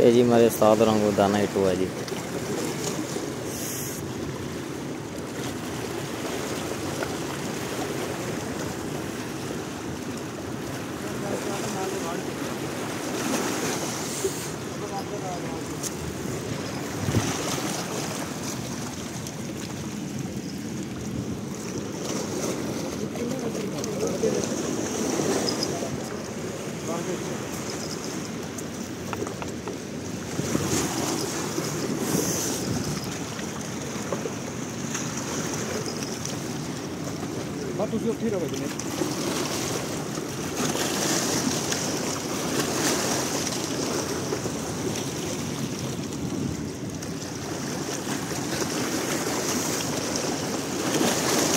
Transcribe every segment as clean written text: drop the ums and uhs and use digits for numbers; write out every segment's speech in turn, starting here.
ये जी हमारे उस्ताद रंगो दाना इटू है जी। ਤੁਸੀਂ ਉੱਥੇ ਹੀ ਰਹੋ ਜੀ।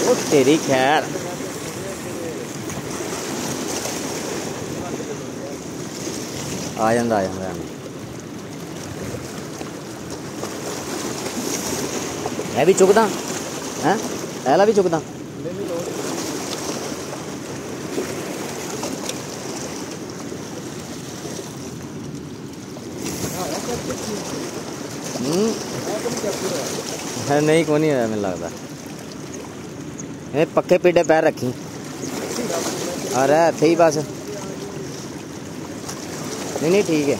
ओ तेरी खैर आ जांदा मैं भी चुकदा हैं ऐला भी चुकदा है नहीं को नहीं है मैं लगता पक्के पीड़े पैर रखी अरे थे ही बस नहीं ठीक है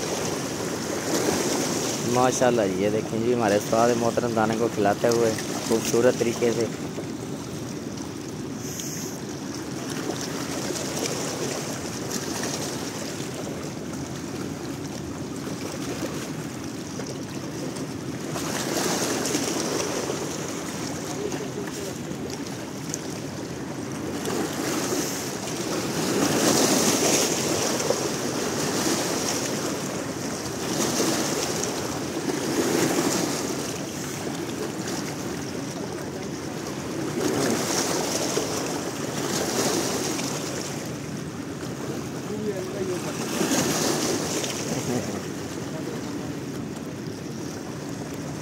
माशाल्लाह जी। ये देखें जी हमारे उस्ताद मोहतरम दाने को खिलाते हुए खूबसूरत तरीके से।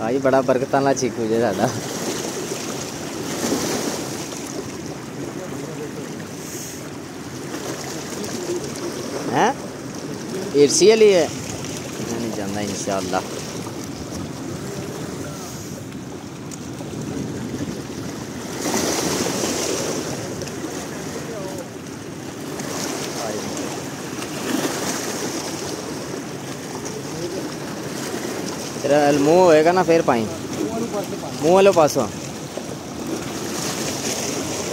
भाई बड़ा बरकत वाला चीकू जे साडा है इर्सी वाली है नहीं जाना इंशाअल्लाह। तेरा मुँह होएगा ना फिर पाई मुँह वाले पासों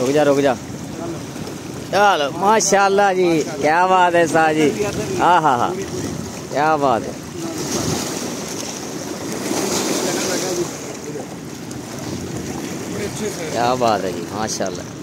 रुक जा चलो माशाल्लाह जी क्या बात है शाह जी। हाँ क्या बात है क्या बात है जी माशाल्लाह।